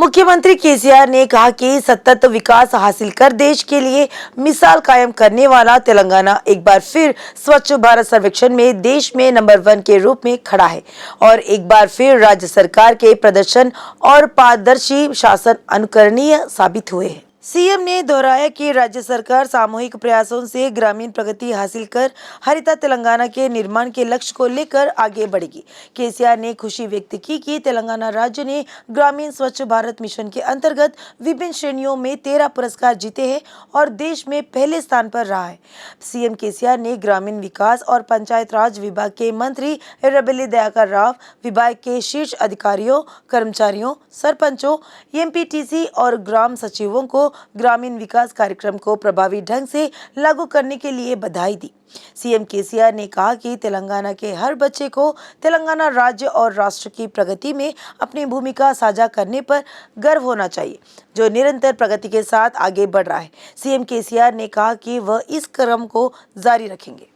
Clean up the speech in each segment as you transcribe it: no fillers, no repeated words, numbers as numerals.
मुख्यमंत्री केसीआर ने कहा कि सतत विकास हासिल कर देश के लिए मिसाल कायम करने वाला तेलंगाना एक बार फिर स्वच्छ भारत सर्वेक्षण में देश में नंबर 1 के रूप में खड़ा है और एक बार फिर राज्य सरकार के प्रदर्शन और पारदर्शी शासन अनुकरणीय साबित हुए हैं। सीएम ने दोहराया कि राज्य सरकार सामूहिक प्रयासों से ग्रामीण प्रगति हासिल कर हरिता तेलंगाना के निर्माण के लक्ष्य को लेकर आगे बढ़ेगी। केसीआर ने खुशी व्यक्त की कि तेलंगाना राज्य ने ग्रामीण स्वच्छ भारत मिशन के अंतर्गत विभिन्न श्रेणियों में 13 पुरस्कार जीते हैं और देश में पहले स्थान पर रहा है। सीएम केसीआर ने ग्रामीण विकास और पंचायत राज विभाग के मंत्री एर्रबेल्ली दयाकर राव, विभाग के शीर्ष अधिकारियों, कर्मचारियों, सरपंचों, एमपीटीसी और ग्राम सचिवों को ग्रामीण विकास कार्यक्रम को प्रभावी ढंग से लागू करने के लिए बधाई दी। सीएम केसीआर ने कहा कि तेलंगाना के हर बच्चे को तेलंगाना राज्य और राष्ट्र की प्रगति में अपनी भूमिका साझा करने पर गर्व होना चाहिए, जो निरंतर प्रगति के साथ आगे बढ़ रहा है। सीएम केसीआर ने कहा कि वह इस क्रम को जारी रखेंगे।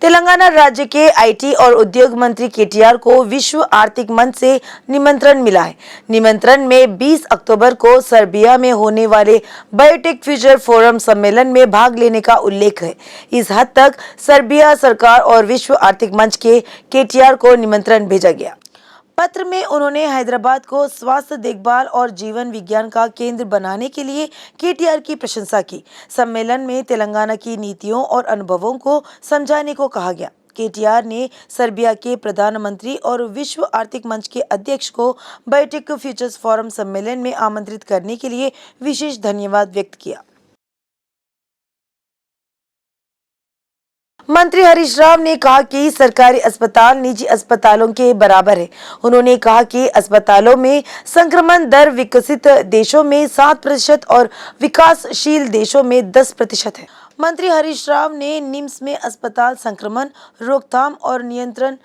तेलंगाना राज्य के आईटी और उद्योग मंत्री केटीआर को विश्व आर्थिक मंच से निमंत्रण मिला है। निमंत्रण में 20 अक्टूबर को सर्बिया में होने वाले बायोटेक फ्यूचर फोरम सम्मेलन में भाग लेने का उल्लेख है। इस हद तक सर्बिया सरकार और विश्व आर्थिक मंच के केटीआर को निमंत्रण भेजा गया। पत्र में उन्होंने हैदराबाद को स्वास्थ्य देखभाल और जीवन विज्ञान का केंद्र बनाने के लिए केटीआर की प्रशंसा की। सम्मेलन में तेलंगाना की नीतियों और अनुभवों को समझाने को कहा गया। केटीआर ने सर्बिया के प्रधानमंत्री और विश्व आर्थिक मंच के अध्यक्ष को बायोटेक फ्यूचर्स फोरम सम्मेलन में आमंत्रित करने के लिए विशेष धन्यवाद व्यक्त किया। मंत्री हरीश राव ने कहा कि सरकारी अस्पताल निजी अस्पतालों के बराबर है। उन्होंने कहा कि अस्पतालों में संक्रमण दर विकसित देशों में 7% और विकासशील देशों में 10% है। मंत्री हरीश राव ने निम्स में अस्पताल संक्रमण रोकथाम और नियंत्रण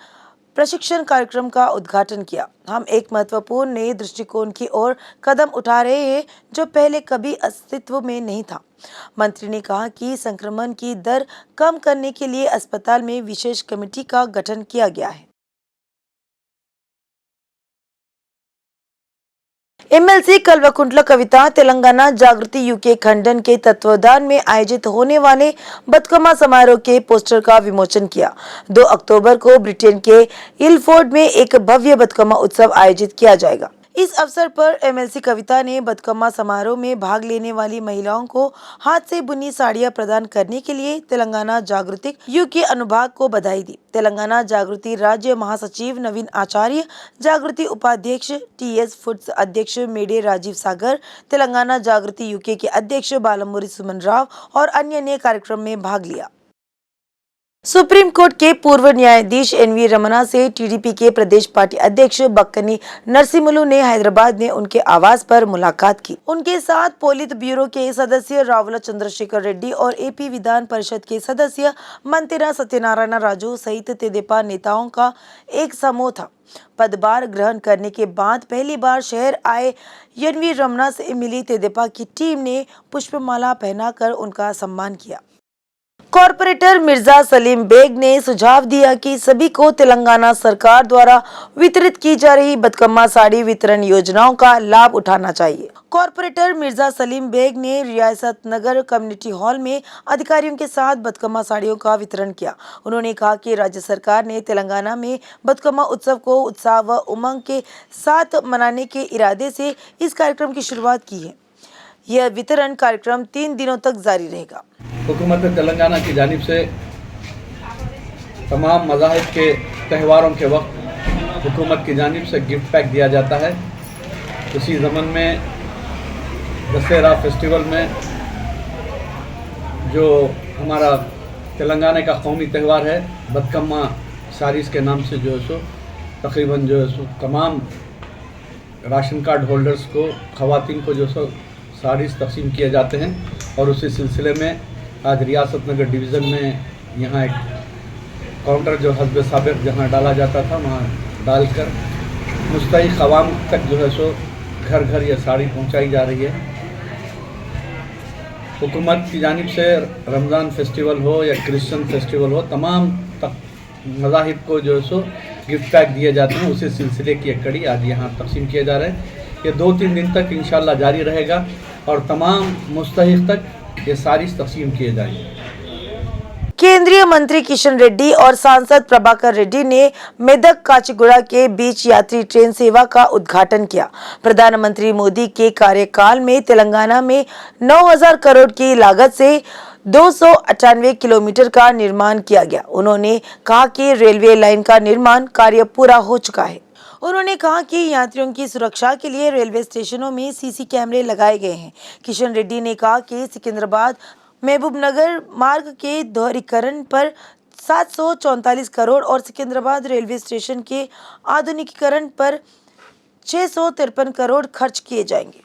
प्रशिक्षण कार्यक्रम का उद्घाटन किया। हम एक महत्वपूर्ण नए दृष्टिकोण की ओर कदम उठा रहे हैं जो पहले कभी अस्तित्व में नहीं था। मंत्री ने कहा कि संक्रमण की दर कम करने के लिए अस्पताल में विशेष कमेटी का गठन किया गया है। एमएलसी कल्वकुंट्ला कविता तेलंगाना जागृति यूके खंडन के तत्वावधान में आयोजित होने वाले बतकमा समारोह के पोस्टर का विमोचन किया। 2 अक्टूबर को ब्रिटेन के इलफोर्ड में एक भव्य बतकमा उत्सव आयोजित किया जाएगा। इस अवसर पर एमएलसी कविता ने बतकमा समारोह में भाग लेने वाली महिलाओं को हाथ से बुनी साड़ियां प्रदान करने के लिए तेलंगाना जागृति यूके अनुभाग को बधाई दी। तेलंगाना जागृति राज्य महासचिव नवीन आचार्य, जागृति उपाध्यक्ष टीएस फूड्स अध्यक्ष मेडे राजीव सागर, तेलंगाना जागृति यूके के अध्यक्ष बालमुरी सुमन राव और अन्य ने कार्यक्रम में भाग लिया। सुप्रीम कोर्ट के पूर्व न्यायाधीश एनवी रमना से टीडीपी के प्रदेश पार्टी अध्यक्ष बक्कनी नरसिम्हलू ने हैदराबाद में उनके आवास पर मुलाकात की। उनके साथ पोलित ब्यूरो के सदस्य रावला चंद्रशेखर रेड्डी और एपी विधान परिषद के सदस्य मंतेरा सत्यनारायण राजू सहित तेदेपा नेताओं का एक समूह था। पदभार ग्रहण करने के बाद पहली बार शहर आए एनवी रमना से मिली तेदेपा की टीम ने पुष्पमाला पहनाकर उनका सम्मान किया। कॉर्पोरेटर मिर्जा सलीम बेग ने सुझाव दिया कि सभी को तेलंगाना सरकार द्वारा वितरित की जा रही बतकमा साड़ी वितरण योजनाओं का लाभ उठाना चाहिए। कॉर्पोरेटर मिर्जा सलीम बेग ने रियासत नगर कम्युनिटी हॉल में अधिकारियों के साथ बतकमा साड़ियों का वितरण किया। उन्होंने कहा कि राज्य सरकार ने तेलंगाना में बतकमा उत्सव को उत्साह व उमंग के साथ मनाने के इरादे से इस कार्यक्रम की शुरुआत की है। यह वितरण कार्यक्रम 3 दिनों तक जारी रहेगा। हुकूमत तेलंगाना की जानिब से तमाम मज़ाहिब के त्योहारों के वक्त हुकूमत की जानिब से गिफ्ट पैक दिया जाता है। इसी ज़मन में दशहरा फेस्टिवल में जो हमारा तेलंगाना का कौमी त्यौहार है बतकम्मा साड़ीज़ के नाम से जो है सो तकरीबन जो है सो तमाम राशन कार्ड होल्डर्स को ख़वातीन को जो सो साड़ीज़ तकसीम किए जाते हैं और उसी सिलसिले में आज रियासत नगर डिवीज़न में यहाँ एक काउंटर जो हस्ब साबिक जहाँ डाला जाता था वहाँ डालकर मुस्तहिक अवाम तक जो है सो घर घर ये साड़ी पहुँचाई जा रही है। हुकूमत की जानिब से रमज़ान फेस्टिवल हो या क्रिश्चियन फेस्टिवल हो तमाम मज़ाहिब को जो है सो गिफ्ट पैक दिए जाते हैं, उसी सिलसिले की एक कड़ी आज यहाँ तकसीम किए जा रहे हैं। ये 2-3 दिन तक इंशाल्लाह जारी रहेगा और तमाम मुस्तहिक तक ये सारी तकसीम किए जाएंगे। केंद्रीय मंत्री किशन रेड्डी और सांसद प्रभाकर रेड्डी ने मेदक काचीगुड़ा के बीच यात्री ट्रेन सेवा का उद्घाटन किया। प्रधानमंत्री मोदी के कार्यकाल में तेलंगाना में 9,000 करोड़ की लागत से 298 किलोमीटर का निर्माण किया गया। उन्होंने कहा कि रेलवे लाइन का निर्माण कार्य पूरा हो चुका है। उन्होंने कहा कि यात्रियों की सुरक्षा के लिए रेलवे स्टेशनों में सीसी कैमरे लगाए गए हैं। किशन रेड्डी ने कहा कि सिकंदराबाद महबूबनगर मार्ग के दोहरीकरण पर 744 करोड़ और सिकंदराबाद रेलवे स्टेशन के आधुनिकीकरण पर 653 करोड़ खर्च किए जाएंगे।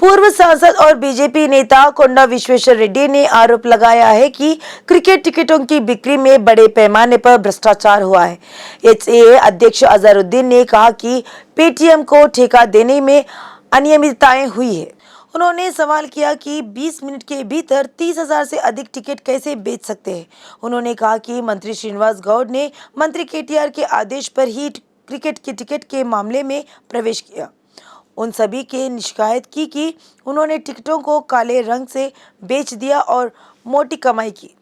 पूर्व सांसद और बीजेपी नेता कोंडा विश्वेश्वर रेड्डी ने आरोप लगाया है कि क्रिकेट टिकटों की बिक्री में बड़े पैमाने पर भ्रष्टाचार हुआ है। एचसीए अध्यक्ष अजहरुद्दीन ने कहा कि पेटीएम को ठेका देने में अनियमितताएं हुई है। उन्होंने सवाल किया कि 20 मिनट के भीतर 30,000 से अधिक टिकट कैसे बेच सकते हैं। उन्होंने कहा कि मंत्री श्रीनिवास गौड़ ने मंत्री केटीआर के आदेश पर ही क्रिकेट के टिकट के मामले में प्रवेश किया। उन सभी के शिकायत की कि उन्होंने टिकटों को काले रंग से बेच दिया और मोटी कमाई की।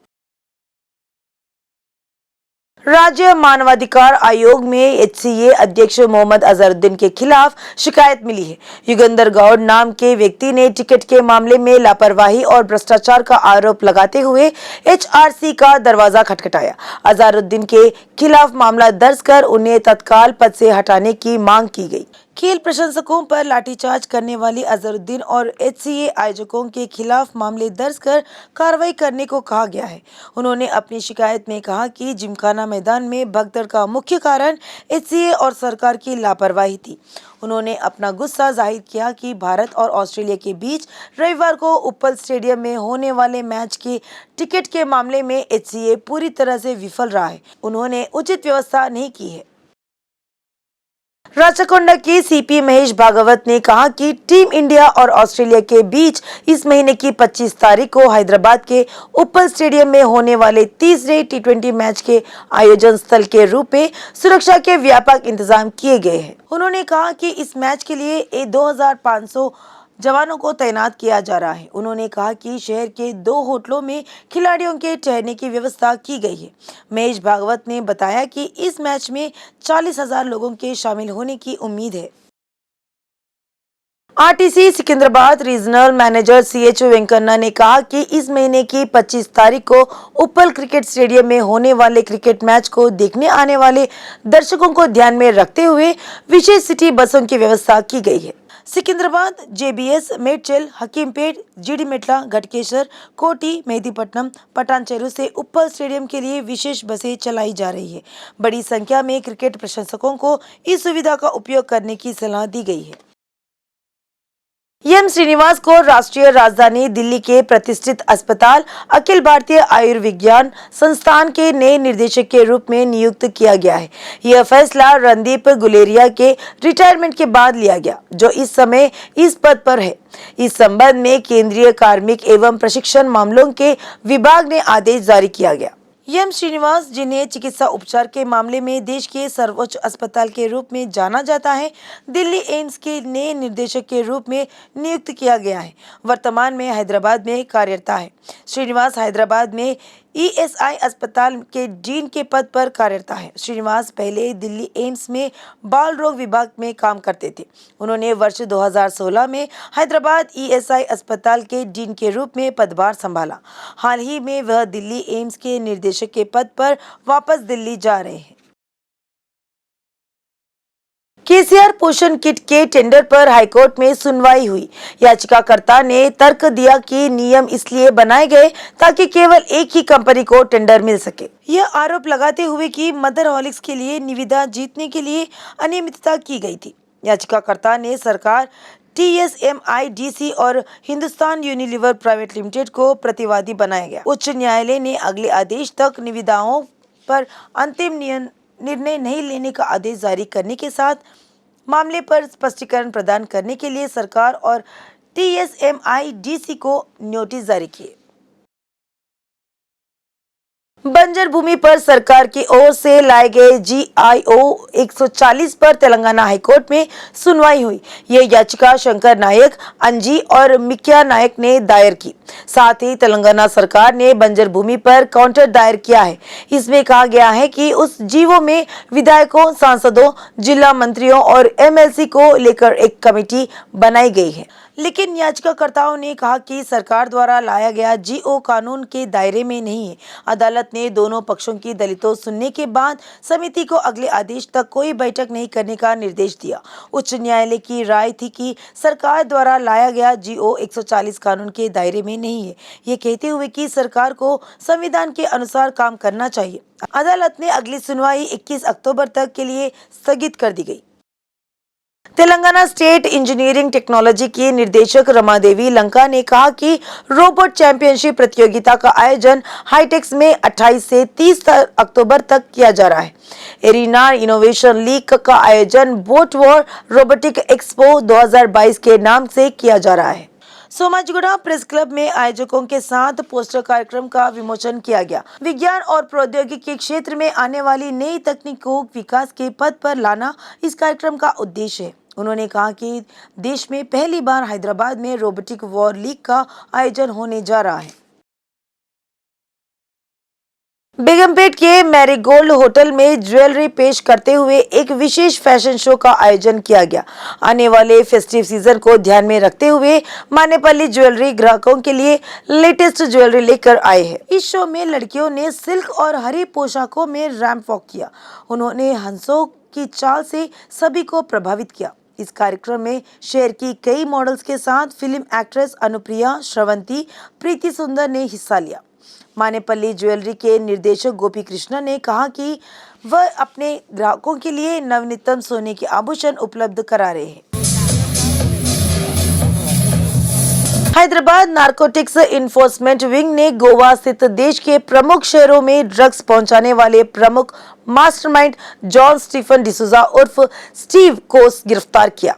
राज्य मानवाधिकार आयोग में एचसीए अध्यक्ष मोहम्मद अजहरुद्दीन के खिलाफ शिकायत मिली है। युगंधर गौड़ नाम के व्यक्ति ने टिकट के मामले में लापरवाही और भ्रष्टाचार का आरोप लगाते हुए एचआरसी का दरवाजा खटखटाया। अजहरुद्दीन के खिलाफ मामला दर्ज कर उन्हें तत्काल पद से हटाने की मांग की गई। खेल प्रशंसकों पर लाठीचार्ज करने वाली अजहरुद्दीन और एचसीए आयोजकों के खिलाफ मामले दर्ज कर कार्रवाई करने को कहा गया है। उन्होंने अपनी शिकायत में कहा कि जिमखाना मैदान में भगदड़ का मुख्य कारण एचसीए और सरकार की लापरवाही थी। उन्होंने अपना गुस्सा जाहिर किया कि भारत और ऑस्ट्रेलिया के बीच रविवार को उप्पल स्टेडियम में होने वाले मैच के टिकट के मामले में एचसीए पूरी तरह से विफल रहा है। उन्होंने उचित व्यवस्था नहीं की है। राचकोंडा के सीपी महेश भागवत ने कहा कि टीम इंडिया और ऑस्ट्रेलिया के बीच इस महीने की 25 तारीख को हैदराबाद के उप्पल स्टेडियम में होने वाले तीसरे टी20 मैच के आयोजन स्थल के रूप में सुरक्षा के व्यापक इंतजाम किए गए हैं। उन्होंने कहा कि इस मैच के लिए 2,500 जवानों को तैनात किया जा रहा है। उन्होंने कहा कि शहर के 2 होटलों में खिलाड़ियों के ठहरने की व्यवस्था की गई है। महेश भागवत ने बताया कि इस मैच में 40,000 लोगों के शामिल होने की उम्मीद है। RTC Secunderabad regional manager CH Venkanna ने कहा कि इस महीने की 25 तारीख को उप्पल क्रिकेट स्टेडियम में होने वाले क्रिकेट मैच को देखने आने वाले दर्शकों को ध्यान में रखते हुए विशेष सिटी बसों की व्यवस्था की गई है। सिकंदराबाद, जेबीएस, मेडचल, हकीमपेट, जीडी मेटला, गटकेसर, कोटी, मेहदीपट्टनम, पटानचेरू से उप्पल स्टेडियम के लिए विशेष बसें चलाई जा रही है। बड़ी संख्या में क्रिकेट प्रशंसकों को इस सुविधा का उपयोग करने की सलाह दी गई है। एम श्रीनिवास को राष्ट्रीय राजधानी दिल्ली के प्रतिष्ठित अस्पताल अखिल भारतीय आयुर्विज्ञान संस्थान के नए निदेशक के रूप में नियुक्त किया गया है। यह फैसला रणदीप गुलेरिया के रिटायरमेंट के बाद लिया गया, जो इस समय इस पद पर है। इस संबंध में केंद्रीय कार्मिक एवं प्रशिक्षण मामलों के विभाग ने आदेश जारी किया गया। एम श्रीनिवास, जिन्हें चिकित्सा उपचार के मामले में देश के सर्वोच्च अस्पताल के रूप में जाना जाता है, दिल्ली एम्स के नए निदेशक के रूप में नियुक्त किया गया है। वर्तमान में हैदराबाद में कार्यरत है। श्रीनिवास हैदराबाद में ईएसआई अस्पताल के डीन के पद पर कार्यरत है। श्रीनिवास पहले दिल्ली एम्स में बाल रोग विभाग में काम करते थे। उन्होंने वर्ष 2016 में हैदराबाद ईएसआई अस्पताल के डीन के रूप में पदभार संभाला। हाल ही में वह दिल्ली एम्स के निर्देशक के पद पर वापस दिल्ली जा रहे हैं। केसीआर पोषण किट के टेंडर पर हाईकोर्ट में सुनवाई हुई। याचिकाकर्ता ने तर्क दिया कि नियम इसलिए बनाए गए ताकि केवल एक ही कंपनी को टेंडर मिल सके। यह आरोप लगाते हुए कि मदर हॉर्लिक्स के लिए निविदा जीतने के लिए अनियमितता की गई थी। याचिकाकर्ता ने सरकार, TSMIDC और हिंदुस्तान यूनिलीवर प्राइवेट लिमिटेड को प्रतिवादी बनाया गया। उच्च न्यायालय ने अगले आदेश तक निविदाओं पर अंतिम निर्णय नहीं लेने का आदेश जारी करने के साथ मामले पर स्पष्टीकरण प्रदान करने के लिए सरकार और TSMIDC को नोटिस जारी किए। बंजर भूमि पर सरकार की ओर से लाए गए GIO 140 पर तेलंगाना हाईकोर्ट में सुनवाई हुई। यह याचिका शंकर नायक, अंजी और मिक्या नायक ने दायर की। साथ ही तेलंगाना सरकार ने बंजर भूमि पर काउंटर दायर किया है। इसमें कहा गया है कि उस जीवो में विधायकों, सांसदों, जिला मंत्रियों और MLC को लेकर एक कमेटी बनाई गई है। लेकिन याचिकाकर्ताओं ने कहा कि सरकार द्वारा लाया गया GO कानून के दायरे में नहीं है। अदालत ने दोनों पक्षों की दलीलों सुनने के बाद समिति को अगले आदेश तक कोई बैठक नहीं करने का निर्देश दिया। उच्च न्यायालय की राय थी कि सरकार द्वारा लाया गया GO 140 कानून के दायरे में नहीं है, ये कहते हुए कि सरकार को संविधान के अनुसार काम करना चाहिए। अदालत ने अगली सुनवाई 21 अक्टूबर तक के लिए स्थगित कर दी गई। तेलंगाना स्टेट इंजीनियरिंग टेक्नोलॉजी की निर्देशक रमादेवी लंका ने कहा कि रोबोट चैंपियनशिप प्रतियोगिता का आयोजन हाईटेक्स में 28 से 30 अक्टूबर तक किया जा रहा है। एरिना इनोवेशन लीग का आयोजन बोट वॉर रोबोटिक एक्सपो 2022 के नाम से किया जा रहा है। सोमाजिगुड़ा प्रेस क्लब में आयोजकों के साथ पोस्टर कार्यक्रम का विमोचन किया गया। विज्ञान और प्रौद्योगिकी के क्षेत्र में आने वाली नई तकनीकों विकास के पथ पर लाना इस कार्यक्रम का उद्देश्य है। उन्होंने कहा कि देश में पहली बार हैदराबाद में रोबोटिक वॉर लीग का आयोजन होने जा रहा है। बेगमपेट के मैरीगोल्ड होटल में ज्वेलरी पेश करते हुए एक विशेष फैशन शो का आयोजन किया गया। आने वाले फेस्टिव सीजन को ध्यान में रखते हुए मानेपल्ली ज्वेलरी ग्राहकों के लिए लेटेस्ट ज्वेलरी लेकर आए हैं। इस शो में लड़कियों ने सिल्क और हरी पोशाकों में रैंप वॉक किया। उन्होंने हंसों की चाल से सभी को प्रभावित किया। इस कार्यक्रम में शहर की कई मॉडल्स के साथ फिल्म एक्ट्रेस अनुप्रिया, श्रवंती, प्रीति सुंदर ने हिस्सा लिया। मानेपल्ली ज्वेलरी के निर्देशक गोपी कृष्णा ने कहा कि वह अपने ग्राहकों के लिए नवनीतम सोने के आभूषण उपलब्ध करा रहे हैं। हैदराबाद नारकोटिक्स इन्फोर्समेंट विंग ने गोवा स्थित देश के प्रमुख शहरों में ड्रग्स पहुंचाने वाले प्रमुख मास्टरमाइंड जॉन स्टीफन डिसूजा उर्फ स्टीव को गिरफ्तार किया।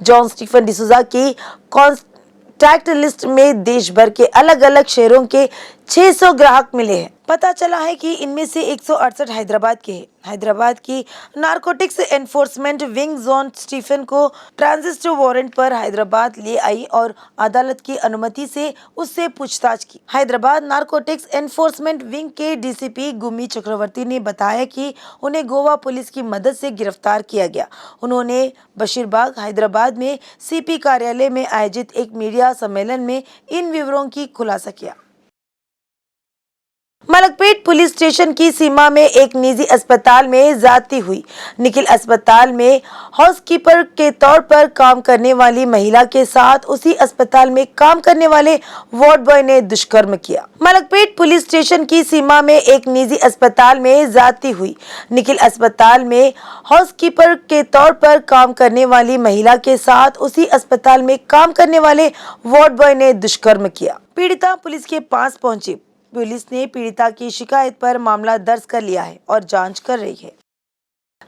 जॉन स्टीफन डिसूजा की कॉन्टैक्ट लिस्ट में देश भर के अलग अलग शहरों के 600 ग्राहक मिले हैं। पता चला है कि इनमें से 168 हैदराबाद के हैं। हैदराबाद की narcotics enforcement wing John Stephen को ट्रांजिट वारंट पर हैदराबाद ले आई और अदालत की अनुमति से उससे पूछताछ की। हैदराबाद नारकोटिक्स एनफोर्समेंट विंग के DCP गुम्मी चक्रवर्ती ने बताया कि उन्हें गोवा पुलिस की मदद से गिरफ्तार किया गया। उन्होंने बशीरबाग हैदराबाद में CP कार्यालय में आयोजित एक मीडिया सम्मेलन में इन विवरों की खुलासा किया। मलकपेट पुलिस स्टेशन की सीमा में एक निजी अस्पताल में ज्यादती हुई। निखिल अस्पताल में हाउसकीपर के तौर पर काम करने वाली महिला के साथ उसी अस्पताल में काम करने वाले वार्ड बॉय ने दुष्कर्म किया। मलकपेट पुलिस स्टेशन की सीमा में एक निजी अस्पताल में ज्यादती हुई। निखिल अस्पताल में हाउसकीपर के तौर पर काम करने वाली महिला के साथ उसी अस्पताल में काम करने वाले वार्ड बॉय ने दुष्कर्म किया। पीड़िता पुलिस के पास पहुंची। पुलिस ने पीड़िता की शिकायत पर मामला दर्ज कर लिया है और जांच कर रही है।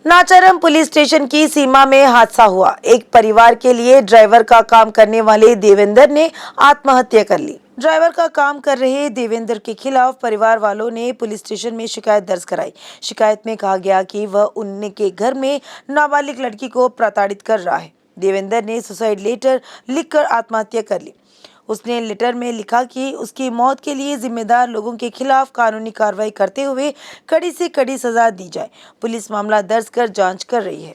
नाचारम पुलिस स्टेशन की सीमा में हादसा हुआ। एक परिवार के लिए ड्राइवर का काम करने वाले देवेंद्र ने आत्महत्या कर ली। ड्राइवर का काम कर रहे देवेंद्र के खिलाफ परिवार वालों ने पुलिस स्टेशन में शिकायत दर्ज कराई। शिकायत में कहा गया कि वह उनके घर में नाबालिग लड़की को प्रताड़ित कर रहा है। देवेंद्र ने सुसाइड लेटर लिखकर आत्महत्या कर ली। उसने लेटर में लिखा कि उसकी मौत के लिए जिम्मेदार लोगों के खिलाफ कानूनी कार्रवाई करते हुए कड़ी से कड़ी सजा दी जाए। पुलिस मामला दर्ज कर जांच कर रही है।